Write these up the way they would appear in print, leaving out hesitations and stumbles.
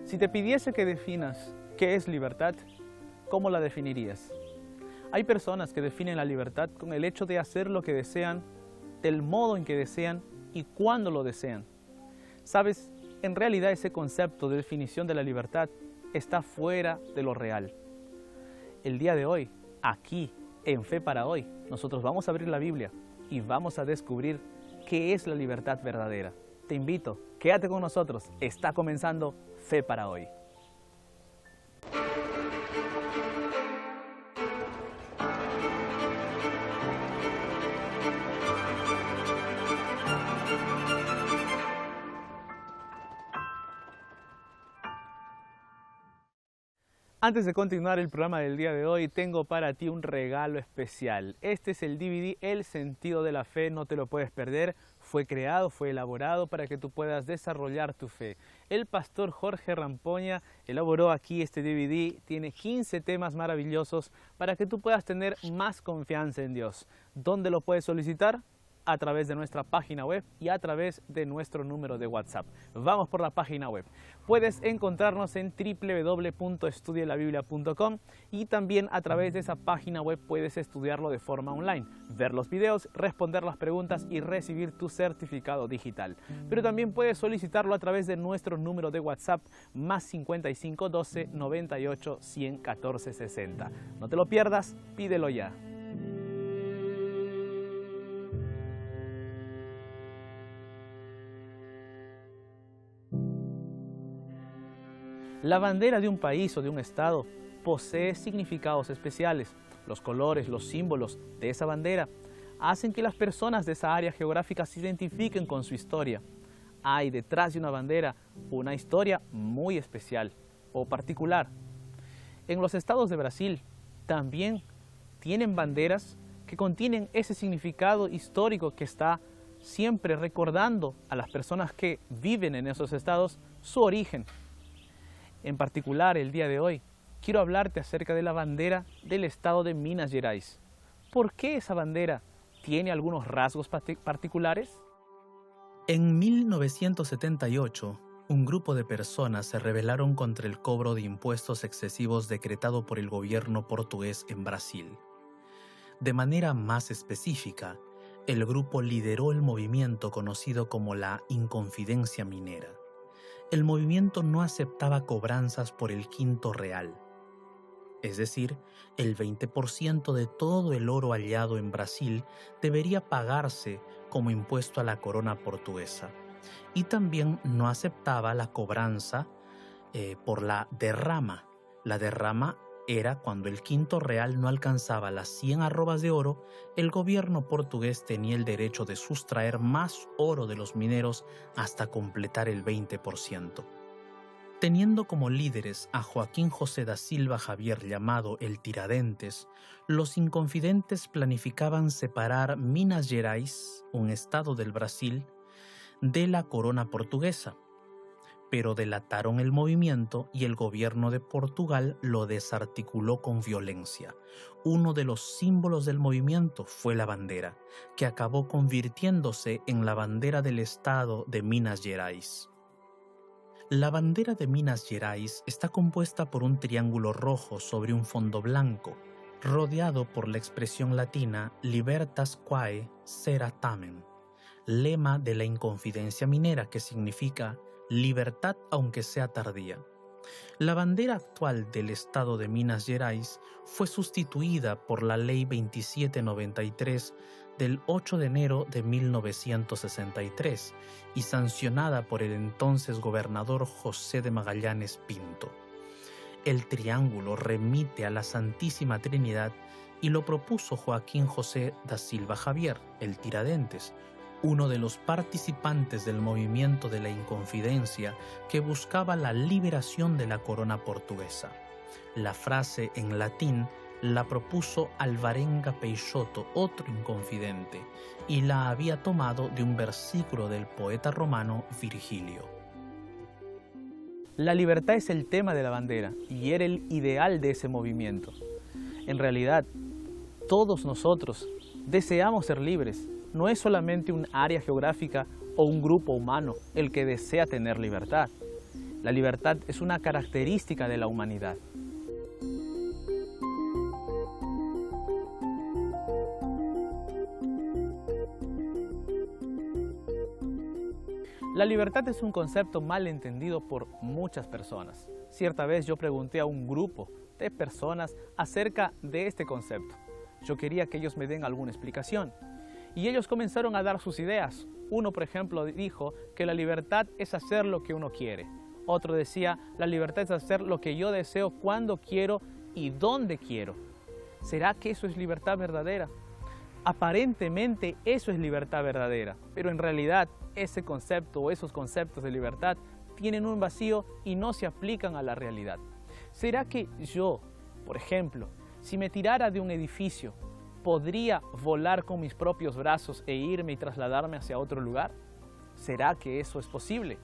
Si te pidiese que definas qué es libertad, ¿cómo la definirías? Hay personas que definen la libertad con el hecho de hacer lo que desean, del modo en que desean y cuando lo desean. ¿Sabes? En realidad ese concepto de definición de la libertad está fuera de lo real. El día de hoy, aquí, en Fe para Hoy, nosotros vamos a abrir la Biblia y vamos a descubrir qué es la libertad verdadera. Te invito, quédate con nosotros, está comenzando Fe para Hoy. Antes de continuar el programa del día de hoy, tengo para ti un regalo especial. Este es el DVD El sentido de la fe, no te lo puedes perder. Fue creado, fue elaborado para que tú puedas desarrollar tu fe. El pastor Jorge Rampoña elaboró aquí este DVD, tiene 15 temas maravillosos para que tú puedas tener más confianza en Dios. ¿Dónde lo puedes solicitar? A través de nuestra página web y a través de nuestro número de WhatsApp. Vamos por la página web. Puedes encontrarnos en www.estudielabiblia.com y también a través de esa página web puedes estudiarlo de forma online, ver los videos, responder las preguntas y recibir tu certificado digital. Pero también puedes solicitarlo a través de nuestro número de WhatsApp más 55 12 98 100 14 60. No te lo pierdas, pídelo ya. La bandera de un país o de un estado posee significados especiales. Los colores, los símbolos de esa bandera hacen que las personas de esa área geográfica se identifiquen con su historia. Hay detrás de una bandera una historia muy especial o particular. En los estados de Brasil también tienen banderas que contienen ese significado histórico que está siempre recordando a las personas que viven en esos estados su origen. En particular, el día de hoy, quiero hablarte acerca de la bandera del estado de Minas Gerais. ¿Por qué esa bandera tiene algunos rasgos particulares? En 1978, un grupo de personas se rebelaron contra el cobro de impuestos excesivos decretado por el gobierno portugués en Brasil. De manera más específica, el grupo lideró el movimiento conocido como la Inconfidencia Minera. El movimiento no aceptaba cobranzas por el quinto real, es decir, el 20% de todo el oro hallado en Brasil debería pagarse como impuesto a la corona portuguesa, y también no aceptaba la cobranza por la derrama. La derrama era cuando el quinto real no alcanzaba las 100 arrobas de oro, el gobierno portugués tenía el derecho de sustraer más oro de los mineros hasta completar el 20%. Teniendo como líderes a Joaquín José da Silva Xavier, llamado el Tiradentes, los inconfidentes planificaban separar Minas Gerais, un estado del Brasil, de la corona portuguesa, pero delataron el movimiento y el gobierno de Portugal lo desarticuló con violencia. Uno de los símbolos del movimiento fue la bandera, que acabó convirtiéndose en la bandera del estado de Minas Gerais. La bandera de Minas Gerais está compuesta por un triángulo rojo sobre un fondo blanco, rodeado por la expresión latina Libertas quae sera tamen, lema de la Inconfidencia Minera, que significa libertad aunque sea tardía. La bandera actual del estado de Minas Gerais fue sustituida por la Ley 2793 del 8 de enero de 1963 y sancionada por el entonces gobernador José de Magallanes Pinto. El triángulo remite a la Santísima Trinidad y lo propuso Joaquín José da Silva Xavier, el Tiradentes, uno de los participantes del movimiento de la Inconfidencia que buscaba la liberación de la corona portuguesa. La frase en latín la propuso Alvarenga Peixoto, otro inconfidente, y la había tomado de un versículo del poeta romano Virgilio. La libertad es el tema de la bandera y era el ideal de ese movimiento. En realidad, todos nosotros deseamos ser libres. No es solamente un área geográfica o un grupo humano el que desea tener libertad. La libertad es una característica de la humanidad. La libertad es un concepto mal entendido por muchas personas. Cierta vez yo pregunté a un grupo de personas acerca de este concepto. Yo quería que ellos me den alguna explicación. Y ellos comenzaron a dar sus ideas. Uno, por ejemplo, dijo que la libertad es hacer lo que uno quiere. Otro decía, la libertad es hacer lo que yo deseo, cuando quiero y dónde quiero. ¿Será que eso es libertad verdadera? Aparentemente eso es libertad verdadera, pero en realidad ese concepto o esos conceptos de libertad tienen un vacío y no se aplican a la realidad. ¿Será que yo, por ejemplo, si me tirara de un edificio, podría volar con mis propios brazos e irme y trasladarme hacia otro lugar? ¿Será que eso es posible?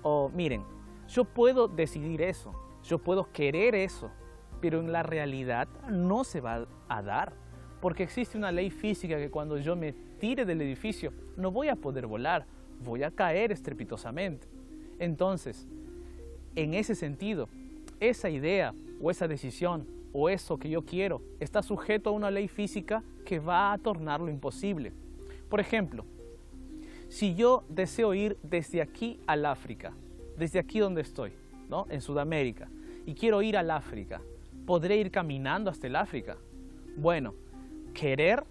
O miren, yo puedo decidir eso, yo puedo querer eso, pero en la realidad no se va a dar, porque existe una ley física que cuando yo me tire del edificio no voy a poder volar, voy a caer estrepitosamente. Entonces, en ese sentido, esa idea o esa decisión o eso que yo quiero está sujeto a una ley física que va a tornarlo imposible. Por ejemplo, si yo deseo ir desde aquí al África, desde aquí donde estoy, ¿no? En Sudamérica, y quiero ir al África, ¿podré ir caminando hasta el África? Bueno, querer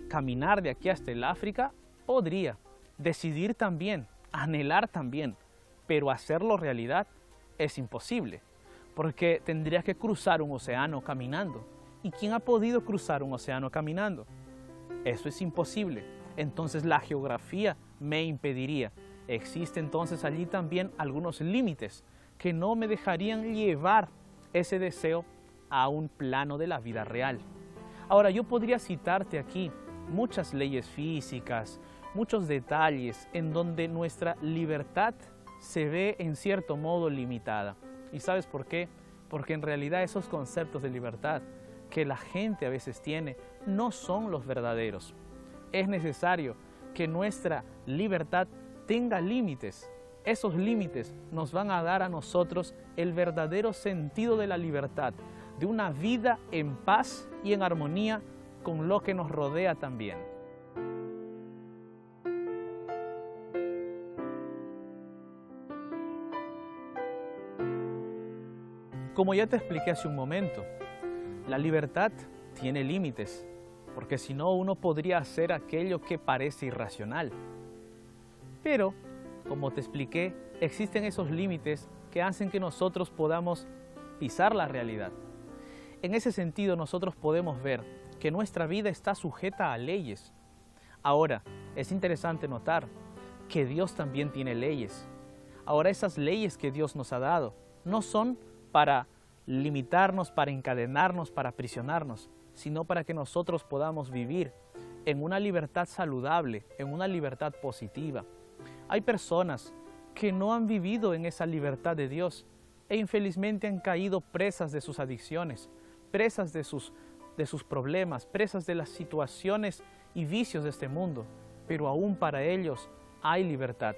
caminar de aquí hasta el África podría, decidir también, anhelar también, pero hacerlo realidad es imposible, porque tendría que cruzar un océano caminando. ¿Y quién ha podido cruzar un océano caminando? Eso es imposible. Entonces la geografía me impediría. Existe entonces allí también algunos límites que no me dejarían llevar ese deseo a un plano de la vida real. Ahora, yo podría citarte aquí muchas leyes físicas, muchos detalles en donde nuestra libertad se ve en cierto modo limitada. ¿Y sabes por qué? Porque en realidad esos conceptos de libertad que la gente a veces tiene no son los verdaderos. Es necesario que nuestra libertad tenga límites. Esos límites nos van a dar a nosotros el verdadero sentido de la libertad, de una vida en paz y en armonía con lo que nos rodea también. Como ya te expliqué hace un momento, la libertad tiene límites, porque si no uno podría hacer aquello que parece irracional. Pero, como te expliqué, existen esos límites que hacen que nosotros podamos pisar la realidad. En ese sentido, nosotros podemos ver que nuestra vida está sujeta a leyes. Ahora, es interesante notar que Dios también tiene leyes. Ahora, esas leyes que Dios nos ha dado no son para limitarnos, para encadenarnos, para aprisionarnos, sino para que nosotros podamos vivir en una libertad saludable, en una libertad positiva. Hay personas que no han vivido en esa libertad de Dios e infelizmente han caído presas de sus adicciones, presas de sus problemas, presas de las situaciones y vicios de este mundo, pero aún para ellos hay libertad.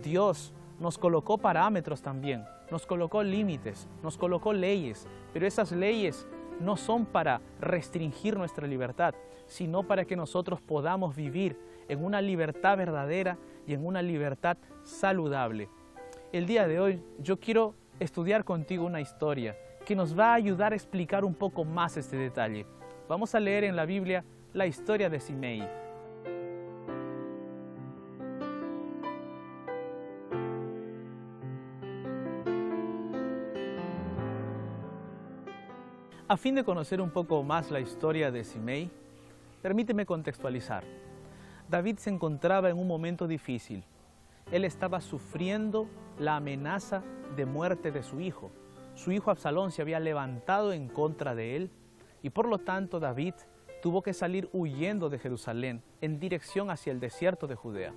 Dios nos colocó parámetros también, nos colocó límites, nos colocó leyes, pero esas leyes no son para restringir nuestra libertad, sino para que nosotros podamos vivir en una libertad verdadera y en una libertad saludable. El día de hoy yo quiero estudiar contigo una historia que nos va a ayudar a explicar un poco más este detalle. Vamos a leer en la Biblia la historia de Simei. A fin de conocer un poco más la historia de Simei, permíteme contextualizar. David se encontraba en un momento difícil. Él estaba sufriendo la amenaza de muerte de su hijo. Su hijo Absalón se había levantado en contra de él y por lo tanto David tuvo que salir huyendo de Jerusalén en dirección hacia el desierto de Judea.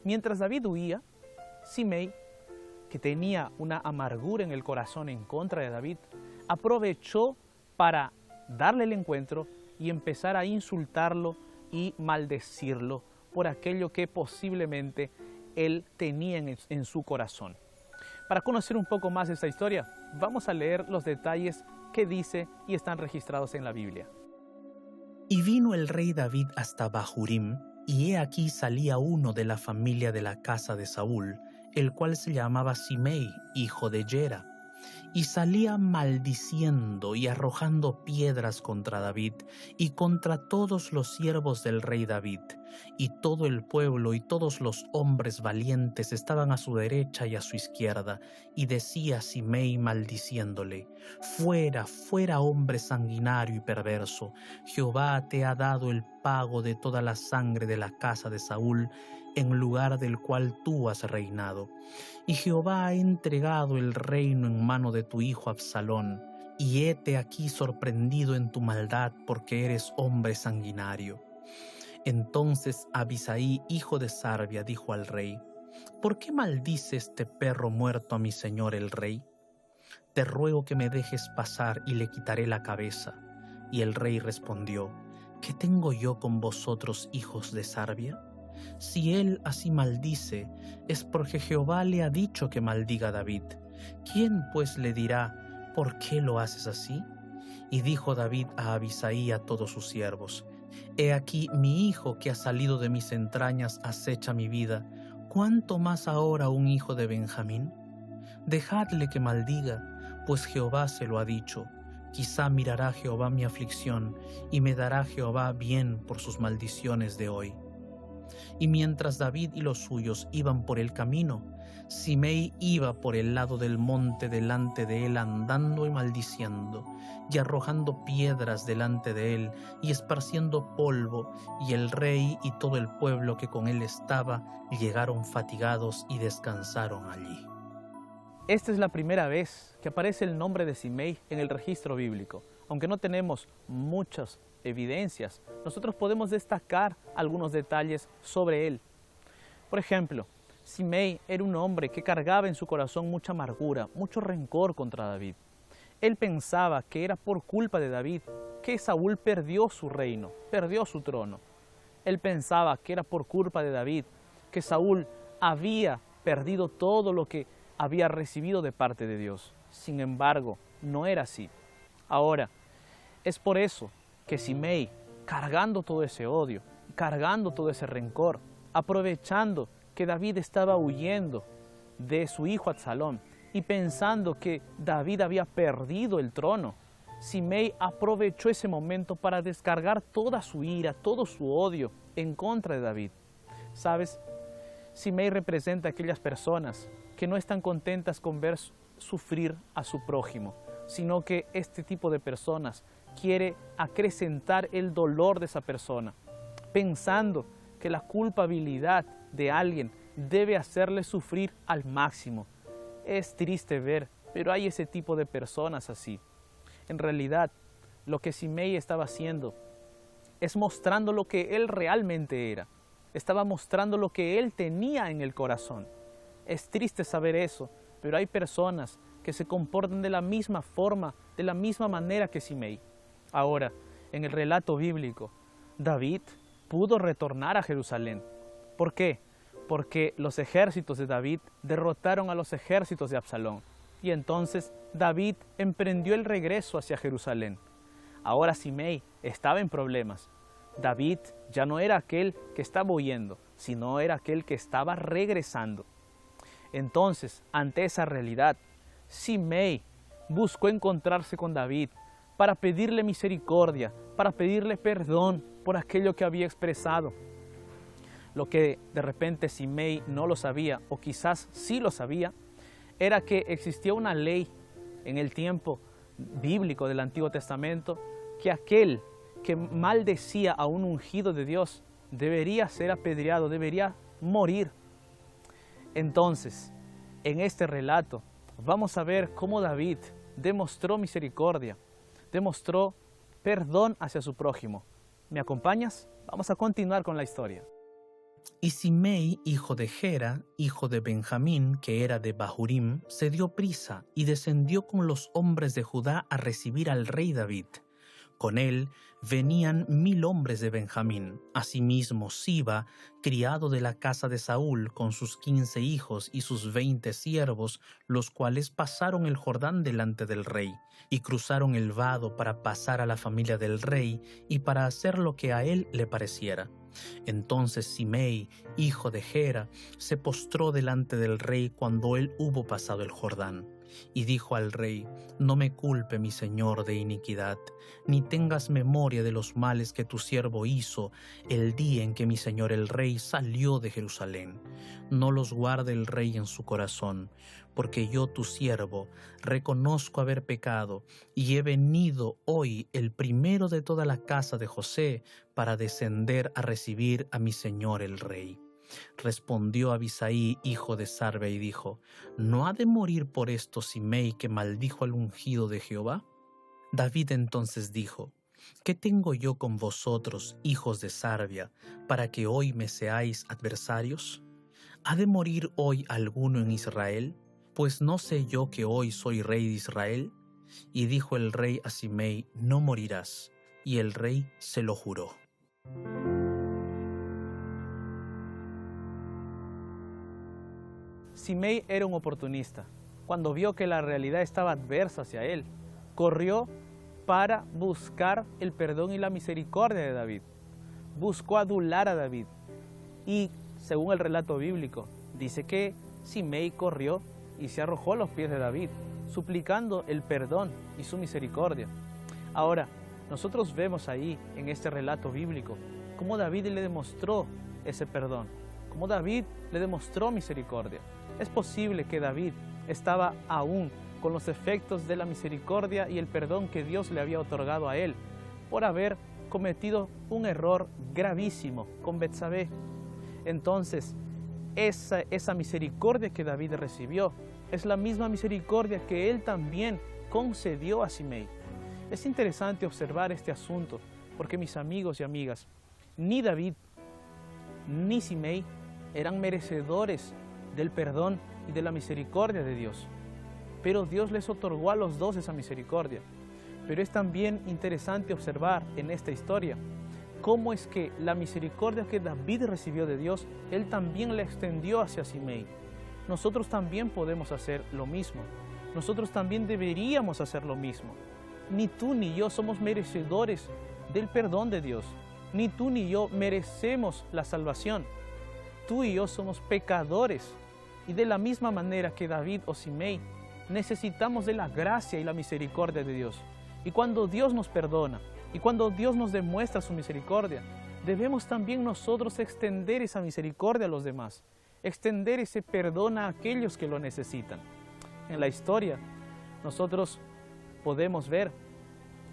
Mientras David huía, Simei, que tenía una amargura en el corazón en contra de David, aprovechó para darle el encuentro y empezar a insultarlo y maldecirlo por aquello que posiblemente él tenía en su corazón. Para conocer un poco más de esta historia, vamos a leer los detalles que dice y están registrados en la Biblia. Y vino el rey David hasta Bahurim, y he aquí salía uno de la familia de la casa de Saúl, el cual se llamaba Simei, hijo de Gera, y salía maldiciendo y arrojando piedras contra David y contra todos los siervos del rey David. Y todo el pueblo y todos los hombres valientes estaban a su derecha y a su izquierda, y decía Simei maldiciéndole: fuera, fuera, hombre sanguinario y perverso, Jehová te ha dado el pago de toda la sangre de la casa de Saúl, en lugar del cual tú has reinado. Y Jehová ha entregado el reino en mano de tu hijo Absalón, y hete aquí sorprendido en tu maldad, porque eres hombre sanguinario. Entonces Abisai, hijo de Sarbia, dijo al rey: ¿por qué maldice este perro muerto a mi señor el rey? Te ruego que me dejes pasar y le quitaré la cabeza. Y el rey respondió: ¿qué tengo yo con vosotros, hijos de Sarbia? Si él así maldice, es porque Jehová le ha dicho que maldiga a David. ¿Quién pues le dirá: ¿por qué lo haces así? Y dijo David a Abisai y a todos sus siervos: he aquí mi hijo que ha salido de mis entrañas acecha mi vida. ¿Cuánto más ahora un hijo de Benjamín? Dejadle que maldiga, pues Jehová se lo ha dicho. Quizá mirará Jehová mi aflicción, y me dará Jehová bien por sus maldiciones de hoy. Y mientras David y los suyos iban por el camino, Simei iba por el lado del monte delante de él, andando y maldiciendo, y arrojando piedras delante de él, y esparciendo polvo, y el rey y todo el pueblo que con él estaba llegaron fatigados y descansaron allí. Esta es la primera vez que aparece el nombre de Simei en el registro bíblico. Aunque no tenemos muchas evidencias, nosotros podemos destacar algunos detalles sobre él. Por ejemplo, Simei era un hombre que cargaba en su corazón mucha amargura, mucho rencor contra David. Él pensaba que era por culpa de David que Saúl perdió su reino, perdió su trono. Él pensaba que era por culpa de David que Saúl había perdido todo lo que había recibido de parte de Dios. Sin embargo, no era así. Ahora, es por eso que Simei, cargando todo ese odio, cargando todo ese rencor, aprovechando que David estaba huyendo de su hijo Absalón y pensando que David había perdido el trono, Simei aprovechó ese momento para descargar toda su ira, todo su odio en contra de David. ¿Sabes? Simei representa a aquellas personas que no están contentas con ver sufrir a su prójimo, sino que este tipo de personas quiere acrecentar el dolor de esa persona, pensando que la culpabilidad de alguien debe hacerle sufrir al máximo. Es triste ver, pero hay ese tipo de personas así. En realidad, lo que Simei estaba haciendo es mostrando lo que él realmente era. Estaba mostrando lo que él tenía en el corazón. Es triste saber eso, pero hay personas que se comportan de la misma forma, de la misma manera que Simei. Ahora, en el relato bíblico, David pudo retornar a Jerusalén. ¿Por qué? Porque los ejércitos de David derrotaron a los ejércitos de Absalón. Y entonces David emprendió el regreso hacia Jerusalén. Ahora Simei estaba en problemas. David ya no era aquel que estaba huyendo, sino era aquel que estaba regresando. Entonces, ante esa realidad, Simei buscó encontrarse con David para pedirle misericordia, para pedirle perdón por aquello que había expresado. Lo que de repente Simei no lo sabía, o quizás sí lo sabía, era que existía una ley en el tiempo bíblico del Antiguo Testamento, que aquel que maldecía a un ungido de Dios debería ser apedreado, debería morir. Entonces, en este relato, vamos a ver cómo David demostró misericordia, demostró perdón hacia su prójimo. ¿Me acompañas? Vamos a continuar con la historia. Y Simei, hijo de Gera, hijo de Benjamín, que era de Bahurim, se dio prisa y descendió con los hombres de Judá a recibir al rey David, Con él venían 1000 hombres de Benjamín, asimismo Siba, criado de la casa de Saúl, con sus 15 hijos y sus 20 siervos, los cuales pasaron el Jordán delante del rey, y cruzaron el vado para pasar a la familia del rey y para hacer lo que a él le pareciera. Entonces Simei, hijo de Gera, se postró delante del rey cuando él hubo pasado el Jordán. Y dijo al rey: no me culpe mi señor de iniquidad, ni tengas memoria de los males que tu siervo hizo el día en que mi señor el rey salió de Jerusalén. No los guarde el rey en su corazón, porque yo tu siervo reconozco haber pecado, y he venido hoy el primero de toda la casa de José para descender a recibir a mi señor el rey. Respondió Abisaí, hijo de Sarvia, y dijo: ¿no ha de morir por esto Simei, que maldijo al ungido de Jehová? David entonces dijo: ¿qué tengo yo con vosotros, hijos de Sarvia, para que hoy me seáis adversarios? ¿Ha de morir hoy alguno en Israel? Pues no sé yo que hoy soy rey de Israel. Y dijo el rey a Simei: no morirás. Y el rey se lo juró. Simei era un oportunista. Cuando vio que la realidad estaba adversa hacia él, corrió para buscar el perdón y la misericordia de David. Buscó adular a David. Y, según el relato bíblico, dice que Simei corrió y se arrojó a los pies de David, suplicando el perdón y su misericordia. Ahora, nosotros vemos ahí, en este relato bíblico, cómo David le demostró ese perdón, cómo David le demostró misericordia. Es posible que David estaba aún con los efectos de la misericordia y el perdón que Dios le había otorgado a él por haber cometido un error gravísimo con Betsabé. Entonces, esa misericordia que David recibió es la misma misericordia que él también concedió a Simei. Es interesante observar este asunto porque, mis amigos y amigas, ni David ni Simei eran merecedores del perdón y de la misericordia de Dios. Pero Dios les otorgó a los dos esa misericordia. Pero es también interesante observar en esta historia cómo es que la misericordia que David recibió de Dios, él también la extendió hacia Simei. Nosotros también podemos hacer lo mismo. Nosotros también deberíamos hacer lo mismo. Ni tú ni yo somos merecedores del perdón de Dios. Ni tú ni yo merecemos la salvación. Tú y yo somos pecadores. Y de la misma manera que David o Simei, necesitamos de la gracia y la misericordia de Dios. Y cuando Dios nos perdona, y cuando Dios nos demuestra su misericordia, debemos también nosotros extender esa misericordia a los demás, extender ese perdón a aquellos que lo necesitan. En la historia, nosotros podemos ver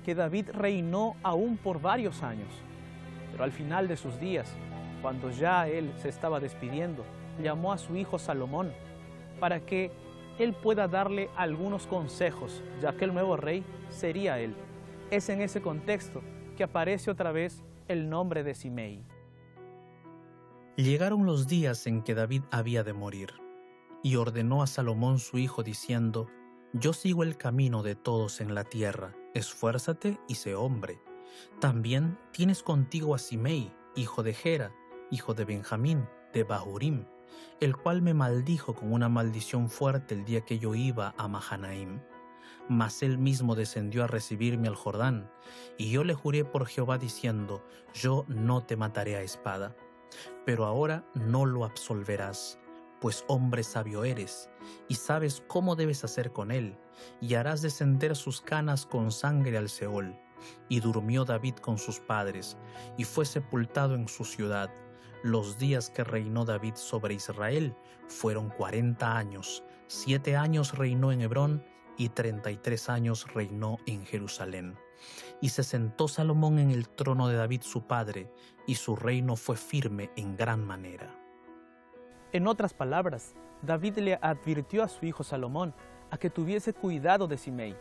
que David reinó aún por varios años, pero al final de sus días, cuando ya él se estaba despidiendo, llamó a su hijo Salomón para que él pueda darle algunos consejos, ya que el nuevo rey sería él. Es en ese contexto que aparece otra vez el nombre de Simei. Llegaron los días en que David había de morir, y ordenó a Salomón su hijo diciendo: yo sigo el camino de todos en la tierra, esfuérzate y sé hombre. También tienes contigo a Simei, hijo de Gera, hijo de Benjamín, de Bahurim, el cual me maldijo con una maldición fuerte el día que yo iba a Mahanaim. Mas él mismo descendió a recibirme al Jordán, y yo le juré por Jehová diciendo: yo no te mataré a espada. Pero ahora no lo absolverás, pues hombre sabio eres, y sabes cómo debes hacer con él, y harás descender sus canas con sangre al Seol. Y durmió David con sus padres, y fue sepultado en su ciudad. Los días que reinó David sobre Israel fueron 40 años, 7 años reinó en Hebrón, y 33 años reinó en Jerusalén. Y se sentó Salomón en el trono de David su padre, y su reino fue firme en gran manera. En otras palabras, David le advirtió a su hijo Salomón a que tuviese cuidado de Simei,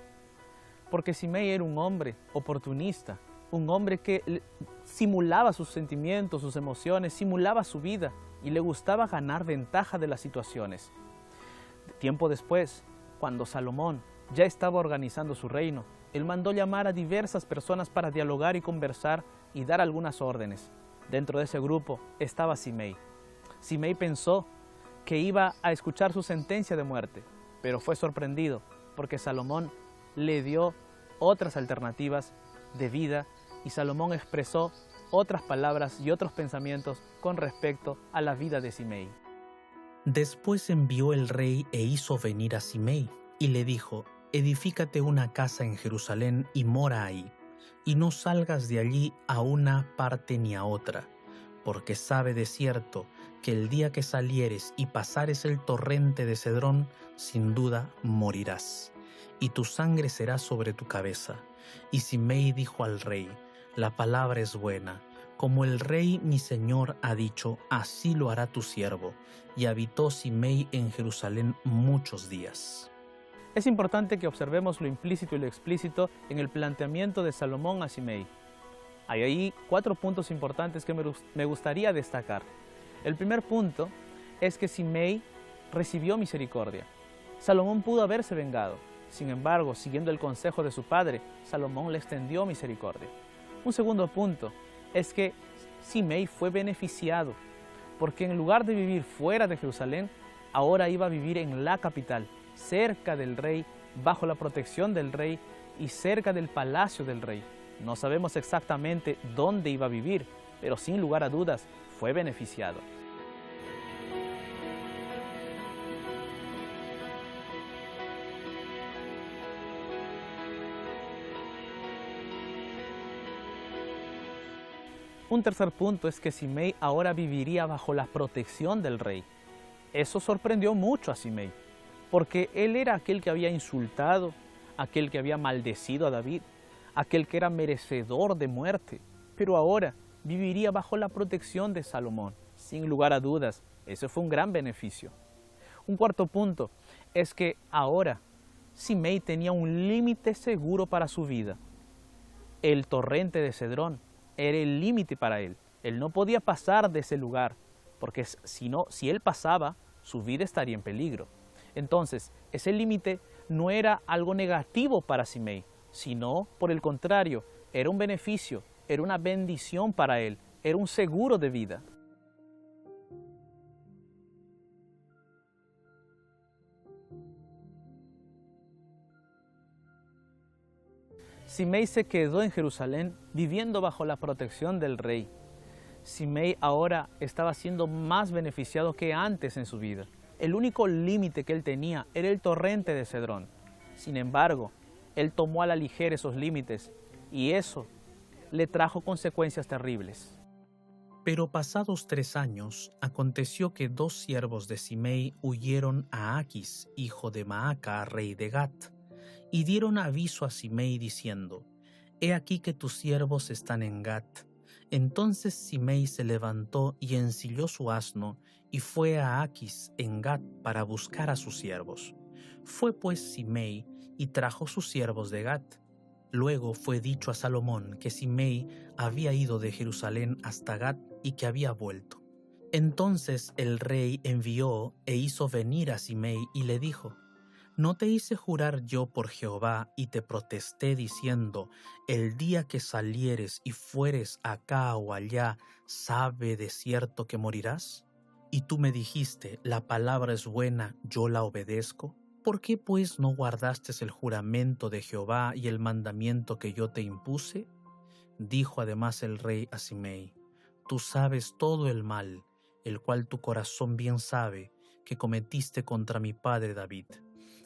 porque Simei era un hombre oportunista, un hombre que simulaba sus sentimientos, sus emociones, simulaba su vida y le gustaba ganar ventaja de las situaciones. Tiempo después, cuando Salomón ya estaba organizando su reino, él mandó llamar a diversas personas para dialogar y conversar y dar algunas órdenes. Dentro de ese grupo estaba Simei. Simei pensó que iba a escuchar su sentencia de muerte, pero fue sorprendido porque Salomón le dio otras alternativas de vida y Salomón expresó otras palabras y otros pensamientos con respecto a la vida de Simei. Después envió el rey e hizo venir a Simei y le dijo: edifícate una casa en Jerusalén y mora ahí, y no salgas de allí a una parte ni a otra, porque sabe de cierto que el día que salieres y pasares el torrente de Cedrón, sin duda morirás, y tu sangre será sobre tu cabeza. Y Simei dijo al rey: la palabra es buena, como el rey mi señor ha dicho, así lo hará tu siervo. Y habitó Simei en Jerusalén muchos días. Es importante que observemos lo implícito y lo explícito en el planteamiento de Salomón a Simei. Hay ahí 4 puntos importantes que me gustaría destacar. El primer punto es que Simei recibió misericordia. Salomón pudo haberse vengado. Sin embargo, siguiendo el consejo de su padre, Salomón le extendió misericordia. Un segundo punto es que Simei fue beneficiado, porque en lugar de vivir fuera de Jerusalén, ahora iba a vivir en la capital, cerca del rey, bajo la protección del rey y cerca del palacio del rey. No sabemos exactamente dónde iba a vivir, pero sin lugar a dudas fue beneficiado. Un tercer punto es que Simei ahora viviría bajo la protección del rey. Eso sorprendió mucho a Simei, porque él era aquel que había insultado, aquel que había maldecido a David, aquel que era merecedor de muerte, pero ahora viviría bajo la protección de Salomón. Sin lugar a dudas, ese fue un gran beneficio. Un cuarto punto es que ahora Simei tenía un límite seguro para su vida. El torrente de Cedrón era el límite para él. Él no podía pasar de ese lugar, porque si él pasaba, su vida estaría en peligro. Entonces, ese límite no era algo negativo para Simei, sino, por el contrario, era un beneficio, era una bendición para él, era un seguro de vida. Simei se quedó en Jerusalén viviendo bajo la protección del rey. Simei ahora estaba siendo más beneficiado que antes en su vida. El único límite que él tenía era el torrente de Cedrón. Sin embargo, él tomó a la ligera esos límites y eso le trajo consecuencias terribles. Pero pasados 3 años, aconteció que 2 siervos de Simei huyeron a Aquis, hijo de Maaca, rey de Gat, y dieron aviso a Simei diciendo: he aquí que tus siervos están en Gat. Entonces Simei se levantó y ensilló su asno y fue a Aquis en Gat para buscar a sus siervos. Fue pues Simei y trajo sus siervos de Gat. Luego fue dicho a Salomón que Simei había ido de Jerusalén hasta Gat y que había vuelto. Entonces el rey envió e hizo venir a Simei y le dijo: ¿no te hice jurar yo por Jehová y te protesté diciendo: el día que salieres y fueres acá o allá, sabe de cierto que morirás? Y tú me dijiste: la palabra es buena, yo la obedezco. ¿Por qué pues no guardaste el juramento de Jehová y el mandamiento que yo te impuse? Dijo además el rey a Simei: tú sabes todo el mal, el cual tu corazón bien sabe, que cometiste contra mi padre David.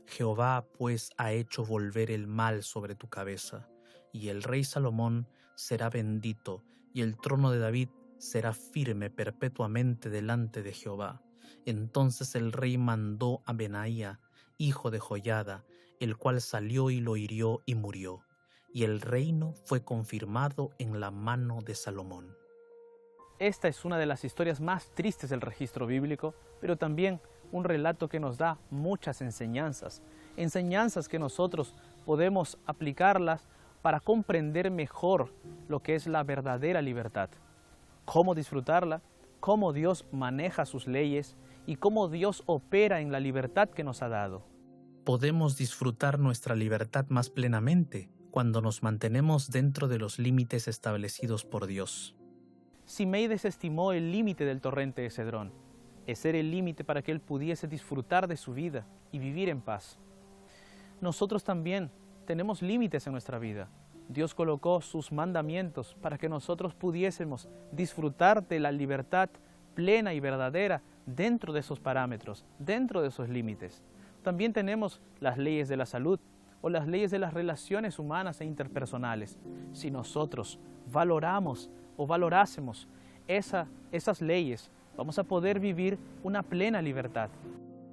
Jehová pues ha hecho volver el mal sobre tu cabeza, y el rey Salomón será bendito, y el trono de David será firme perpetuamente delante de Jehová. Entonces el rey mandó a Benaía, hijo de Joiada, el cual salió y lo hirió y murió, y el reino fue confirmado en la mano de Salomón. Esta es una de las historias más tristes del registro bíblico, pero también un relato que nos da muchas enseñanzas. Enseñanzas que nosotros podemos aplicarlas para comprender mejor lo que es la verdadera libertad. Cómo disfrutarla, cómo Dios maneja sus leyes y cómo Dios opera en la libertad que nos ha dado. Podemos disfrutar nuestra libertad más plenamente cuando nos mantenemos dentro de los límites establecidos por Dios. Simei desestimó el límite del torrente de Cedrón. Ese era el límite para que él pudiese disfrutar de su vida y vivir en paz. Nosotros también tenemos límites en nuestra vida. Dios colocó sus mandamientos para que nosotros pudiésemos disfrutar de la libertad plena y verdadera dentro de esos parámetros, dentro de esos límites. También tenemos las leyes de la salud o las leyes de las relaciones humanas e interpersonales. Si nosotros valoramos o valorásemos esas leyes, vamos a poder vivir una plena libertad.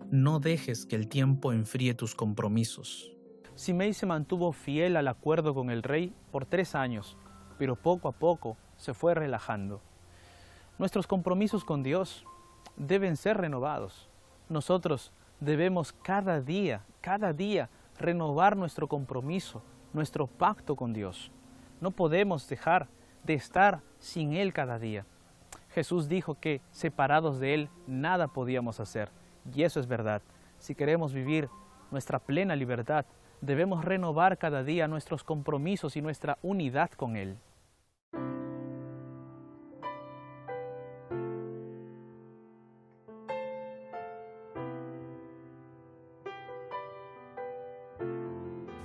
No dejes que el tiempo enfríe tus compromisos. Simei se mantuvo fiel al acuerdo con el rey por 3 años, pero poco a poco se fue relajando. Nuestros compromisos con Dios deben ser renovados. Nosotros debemos cada día renovar nuestro compromiso, nuestro pacto con Dios. No podemos dejar de estar sin Él cada día. Jesús dijo que separados de Él nada podíamos hacer, y eso es verdad. Si queremos vivir nuestra plena libertad, debemos renovar cada día nuestros compromisos y nuestra unidad con Él.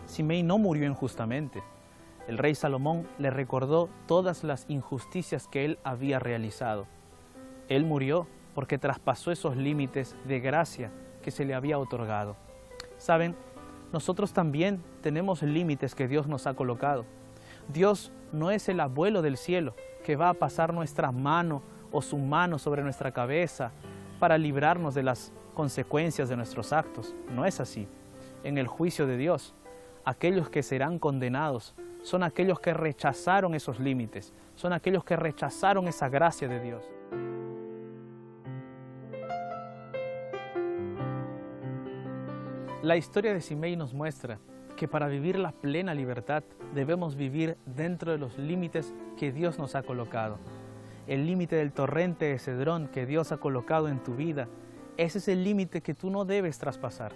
Simei no murió injustamente. El rey Salomón le recordó todas las injusticias que él había realizado. Él murió porque traspasó esos límites de gracia que se le había otorgado. ¿Saben? Nosotros también tenemos límites que Dios nos ha colocado. Dios no es el abuelo del cielo que va a pasar nuestra mano o su mano sobre nuestra cabeza para librarnos de las consecuencias de nuestros actos. No es así. En el juicio de Dios, aquellos que serán condenados son aquellos que rechazaron esos límites, son aquellos que rechazaron esa gracia de Dios. La historia de Simei nos muestra que para vivir la plena libertad debemos vivir dentro de los límites que Dios nos ha colocado. El límite del torrente de Cedrón que Dios ha colocado en tu vida, ese es el límite que tú no debes traspasar.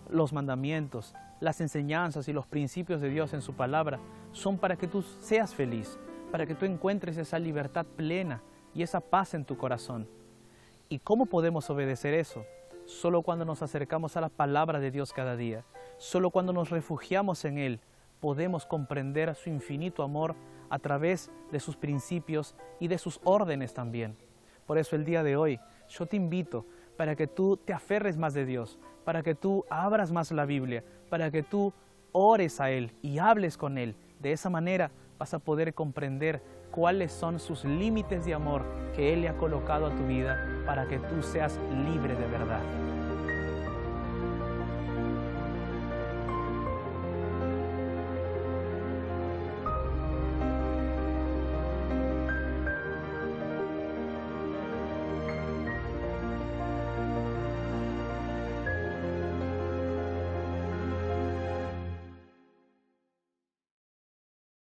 Los mandamientos, las enseñanzas y los principios de Dios en su palabra son para que tú seas feliz, para que tú encuentres esa libertad plena y esa paz en tu corazón. ¿Y cómo podemos obedecer eso? Solo cuando nos acercamos a la palabra de Dios cada día, solo cuando nos refugiamos en Él, podemos comprender su infinito amor a través de sus principios y de sus órdenes también. Por eso el día de hoy yo te invito para que tú te aferres más de Dios, para que tú abras más la Biblia, para que tú ores a Él y hables con Él. De esa manera vas a poder comprender cuáles son sus límites de amor que Él le ha colocado a tu vida para que tú seas libre de verdad.